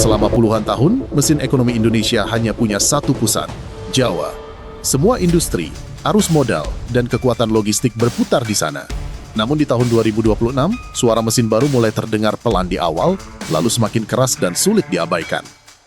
Selama puluhan tahun, mesin ekonomi Indonesia hanya punya satu pusat, Jawa. Semua industri, arus modal, dan kekuatan logistik berputar di sana. Namun di tahun 2026, suara mesin baru mulai terdengar pelan di awal, lalu semakin keras dan sulit diabaikan.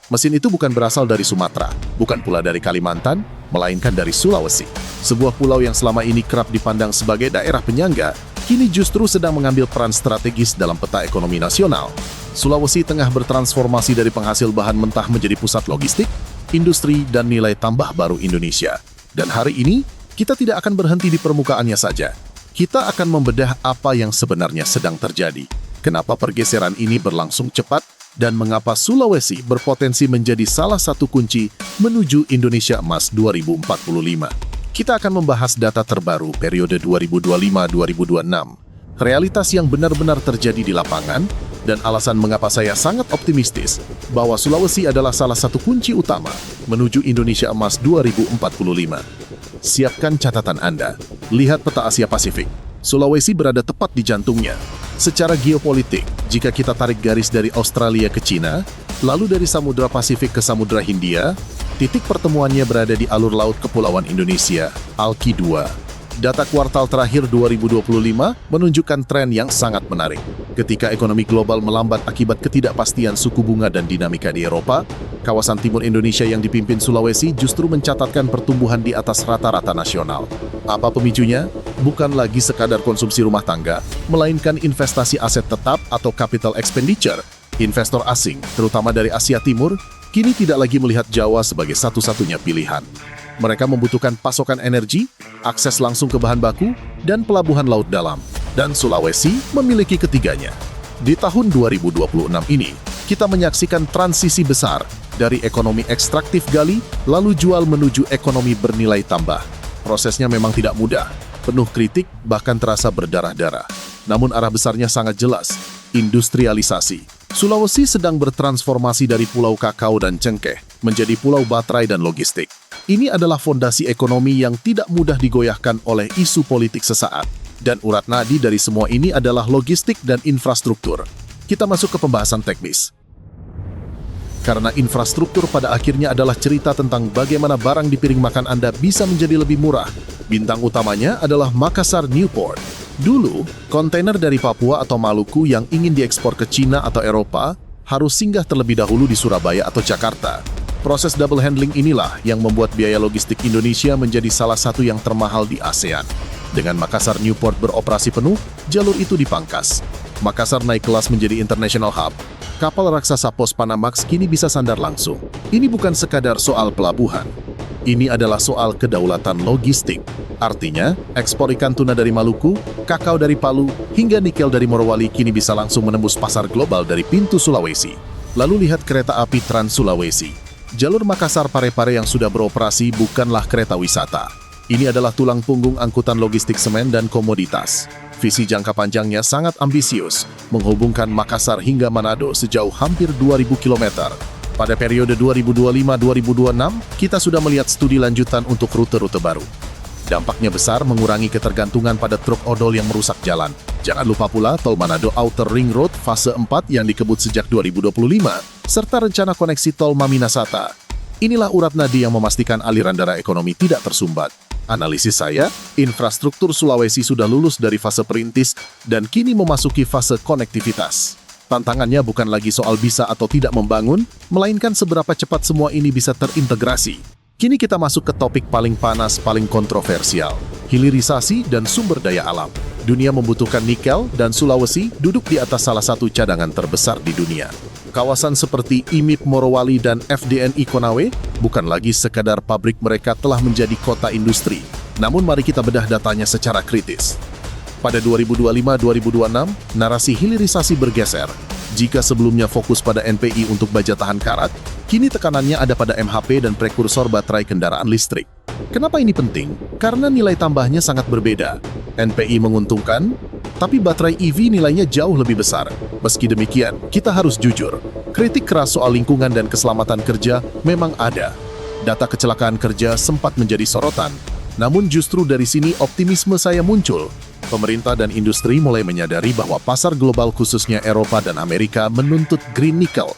Mesin itu bukan berasal dari Sumatera, bukan pula dari Kalimantan, melainkan dari Sulawesi. Sebuah pulau yang selama ini kerap dipandang sebagai daerah penyangga, kini justru sedang mengambil peran strategis dalam peta ekonomi nasional. Sulawesi tengah bertransformasi dari penghasil bahan mentah menjadi pusat logistik, industri, dan nilai tambah baru Indonesia. Dan hari ini, kita tidak akan berhenti di permukaannya saja. Kita akan membedah apa yang sebenarnya sedang terjadi. Kenapa pergeseran ini berlangsung cepat, dan mengapa Sulawesi berpotensi menjadi salah satu kunci menuju Indonesia Emas 2045. Kita akan membahas data terbaru periode 2025-2026, realitas yang benar-benar terjadi di lapangan, dan alasan mengapa saya sangat optimistis bahwa Sulawesi adalah salah satu kunci utama menuju Indonesia Emas 2045. Siapkan catatan Anda. Lihat peta Asia Pasifik. Sulawesi berada tepat di jantungnya. Secara geopolitik, jika kita tarik garis dari Australia ke Cina, lalu dari Samudra Pasifik ke Samudra Hindia, titik pertemuannya berada di alur laut Kepulauan Indonesia, ALKI 2. Data kuartal terakhir 2025 menunjukkan tren yang sangat menarik. Ketika ekonomi global melambat akibat ketidakpastian suku bunga dan dinamika di Eropa, kawasan timur Indonesia yang dipimpin Sulawesi justru mencatatkan pertumbuhan di atas rata-rata nasional. Apa pemicunya? Bukan lagi sekadar konsumsi rumah tangga, melainkan investasi aset tetap atau capital expenditure. Investor asing, terutama dari Asia Timur, kini tidak lagi melihat Jawa sebagai satu-satunya pilihan. Mereka membutuhkan pasokan energi, akses langsung ke bahan baku, dan pelabuhan laut dalam. Dan Sulawesi memiliki ketiganya. Di tahun 2026 ini, kita menyaksikan transisi besar dari ekonomi ekstraktif gali, lalu jual menuju ekonomi bernilai tambah. Prosesnya memang tidak mudah, penuh kritik, bahkan terasa berdarah-darah. Namun arah besarnya sangat jelas, industrialisasi. Sulawesi sedang bertransformasi dari pulau kakao dan cengkeh menjadi pulau baterai dan logistik. Ini adalah fondasi ekonomi yang tidak mudah digoyahkan oleh isu politik sesaat. Dan urat nadi dari semua ini adalah logistik dan infrastruktur. Kita masuk ke pembahasan teknis. Karena infrastruktur pada akhirnya adalah cerita tentang bagaimana barang di piring makan Anda bisa menjadi lebih murah. Bintang utamanya adalah Makassar Newport. Dulu, kontainer dari Papua atau Maluku yang ingin diekspor ke Cina atau Eropa harus singgah terlebih dahulu di Surabaya atau Jakarta. Proses double handling inilah yang membuat biaya logistik Indonesia menjadi salah satu yang termahal di ASEAN. Dengan Makassar Newport beroperasi penuh, jalur itu dipangkas. Makassar naik kelas menjadi international hub. Kapal raksasa pos Panamax kini bisa sandar langsung. Ini bukan sekadar soal pelabuhan. Ini adalah soal kedaulatan logistik. Artinya, ekspor ikan tuna dari Maluku, kakao dari Palu, hingga nikel dari Morowali kini bisa langsung menembus pasar global dari pintu Sulawesi. Lalu lihat kereta api Trans Sulawesi. Jalur Makassar Parepare yang sudah beroperasi bukanlah kereta wisata. Ini adalah tulang punggung angkutan logistik semen dan komoditas. Visi jangka panjangnya sangat ambisius, menghubungkan Makassar hingga Manado sejauh hampir 2.000 km. Pada periode 2025-2026, kita sudah melihat studi lanjutan untuk rute-rute baru. Dampaknya besar mengurangi ketergantungan pada truk odol yang merusak jalan. Jangan lupa pula Tol Manado Outer Ring Road fase 4 yang dikebut sejak 2025, serta rencana koneksi Tol Maminasata. Inilah urat nadi yang memastikan aliran darah ekonomi tidak tersumbat. Analisis saya, infrastruktur Sulawesi sudah lulus dari fase perintis dan kini memasuki fase konektivitas. Tantangannya bukan lagi soal bisa atau tidak membangun, melainkan seberapa cepat semua ini bisa terintegrasi. Kini kita masuk ke topik paling panas, paling kontroversial, hilirisasi dan sumber daya alam. Dunia membutuhkan nikel dan Sulawesi duduk di atas salah satu cadangan terbesar di dunia. Kawasan seperti IMIP Morowali dan FDNI Konawe bukan lagi sekadar pabrik, mereka telah menjadi kota industri. Namun mari kita bedah datanya secara kritis. Pada 2025-2026, narasi hilirisasi bergeser. Jika sebelumnya fokus pada NPI untuk baja tahan karat, kini tekanannya ada pada MHP dan prekursor baterai kendaraan listrik. Kenapa ini penting? Karena nilai tambahnya sangat berbeda. NPI menguntungkan, tapi baterai EV nilainya jauh lebih besar. Meski demikian, kita harus jujur. Kritik keras soal lingkungan dan keselamatan kerja memang ada. Data kecelakaan kerja sempat menjadi sorotan. Namun justru dari sini optimisme saya muncul. Pemerintah dan industri mulai menyadari bahwa pasar global khususnya Eropa dan Amerika menuntut green nickel.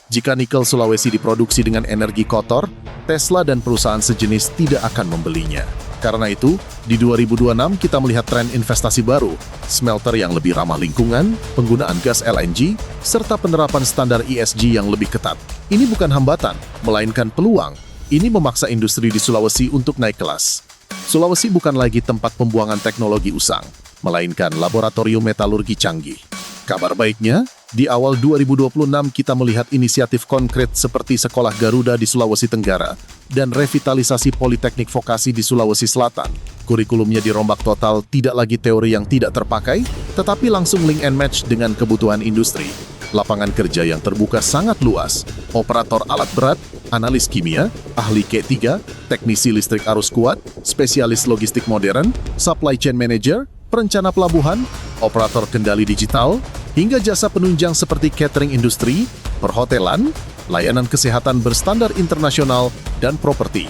Jika nikel Sulawesi diproduksi dengan energi kotor, Tesla dan perusahaan sejenis tidak akan membelinya. Karena itu, di 2026 kita melihat tren investasi baru, smelter yang lebih ramah lingkungan, penggunaan gas LNG, serta penerapan standar ESG yang lebih ketat. Ini bukan hambatan, melainkan peluang. Ini memaksa industri di Sulawesi untuk naik kelas. Sulawesi bukan lagi tempat pembuangan teknologi usang, melainkan laboratorium metalurgi canggih. Kabar baiknya, di awal 2026 kita melihat inisiatif konkret seperti Sekolah Garuda di Sulawesi Tenggara dan revitalisasi Politeknik Vokasi di Sulawesi Selatan. Kurikulumnya dirombak total, tidak lagi teori yang tidak terpakai, tetapi langsung link and match dengan kebutuhan industri. Lapangan kerja yang terbuka sangat luas, operator alat berat, analis kimia, ahli K3, teknisi listrik arus kuat, spesialis logistik modern, supply chain manager, perencana pelabuhan, operator kendali digital, hingga jasa penunjang seperti catering industri, perhotelan, layanan kesehatan berstandar internasional, dan properti.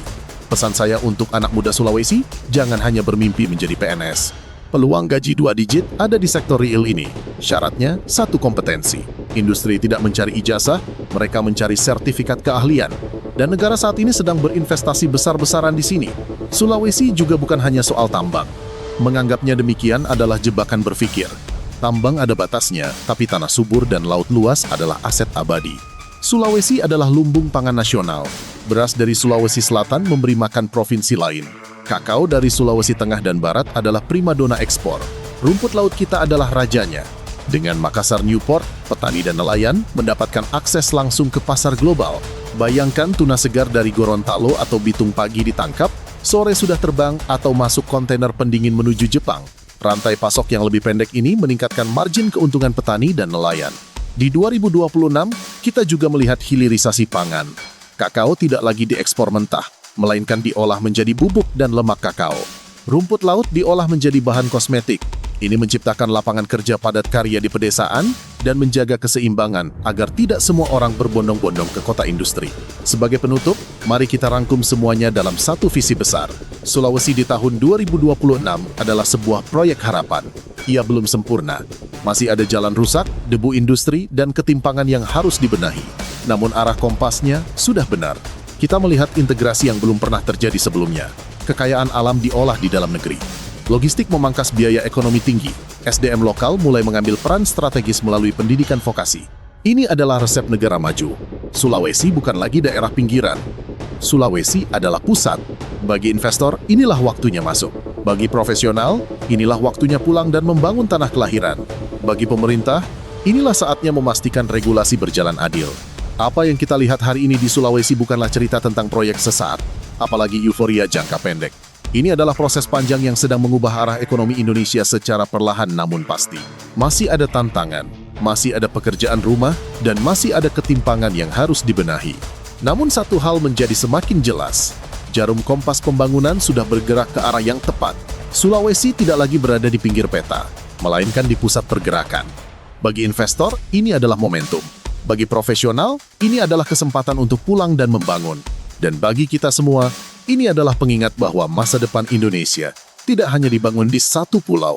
Pesan saya untuk anak muda Sulawesi, jangan hanya bermimpi menjadi PNS. Peluang gaji 2 digit ada di sektor real ini. Syaratnya, satu kompetensi. Industri tidak mencari ijazah, mereka mencari sertifikat keahlian. Dan negara saat ini sedang berinvestasi besar-besaran di sini. Sulawesi juga bukan hanya soal tambang. Menganggapnya demikian adalah jebakan berpikir. Tambang ada batasnya, tapi tanah subur dan laut luas adalah aset abadi. Sulawesi adalah lumbung pangan nasional. Beras dari Sulawesi Selatan memberi makan provinsi lain. Kakao dari Sulawesi Tengah dan Barat adalah primadona ekspor. Rumput laut kita adalah rajanya. Dengan Makassar Newport, petani dan nelayan mendapatkan akses langsung ke pasar global. Bayangkan tuna segar dari Gorontalo atau Bitung pagi ditangkap, sore sudah terbang atau masuk kontainer pendingin menuju Jepang. Rantai pasok yang lebih pendek ini meningkatkan margin keuntungan petani dan nelayan. Di 2026, kita juga melihat hilirisasi pangan. Kakao tidak lagi diekspor mentah, melainkan diolah menjadi bubuk dan lemak kakao. Rumput laut diolah menjadi bahan kosmetik. Ini menciptakan lapangan kerja padat karya di pedesaan dan menjaga keseimbangan agar tidak semua orang berbondong-bondong ke kota industri. Sebagai penutup, mari kita rangkum semuanya dalam satu visi besar. Sulawesi di tahun 2026 adalah sebuah proyek harapan. Ia belum sempurna. Masih ada jalan rusak, debu industri, dan ketimpangan yang harus dibenahi. Namun arah kompasnya sudah benar. Kita melihat integrasi yang belum pernah terjadi sebelumnya. Kekayaan alam diolah di dalam negeri. Logistik memangkas biaya ekonomi tinggi. SDM lokal mulai mengambil peran strategis melalui pendidikan vokasi. Ini adalah resep negara maju. Sulawesi bukan lagi daerah pinggiran. Sulawesi adalah pusat. Bagi investor, inilah waktunya masuk. Bagi profesional, inilah waktunya pulang dan membangun tanah kelahiran. Bagi pemerintah, inilah saatnya memastikan regulasi berjalan adil. Apa yang kita lihat hari ini di Sulawesi bukanlah cerita tentang proyek sesaat, apalagi euforia jangka pendek. Ini adalah proses panjang yang sedang mengubah arah ekonomi Indonesia secara perlahan namun pasti. Masih ada tantangan, masih ada pekerjaan rumah, dan masih ada ketimpangan yang harus dibenahi. Namun satu hal menjadi semakin jelas, jarum kompas pembangunan sudah bergerak ke arah yang tepat. Sulawesi tidak lagi berada di pinggir peta, melainkan di pusat pergerakan. Bagi investor, ini adalah momentum. Bagi profesional, ini adalah kesempatan untuk pulang dan membangun. Dan bagi kita semua, ini adalah pengingat bahwa masa depan Indonesia tidak hanya dibangun di satu pulau,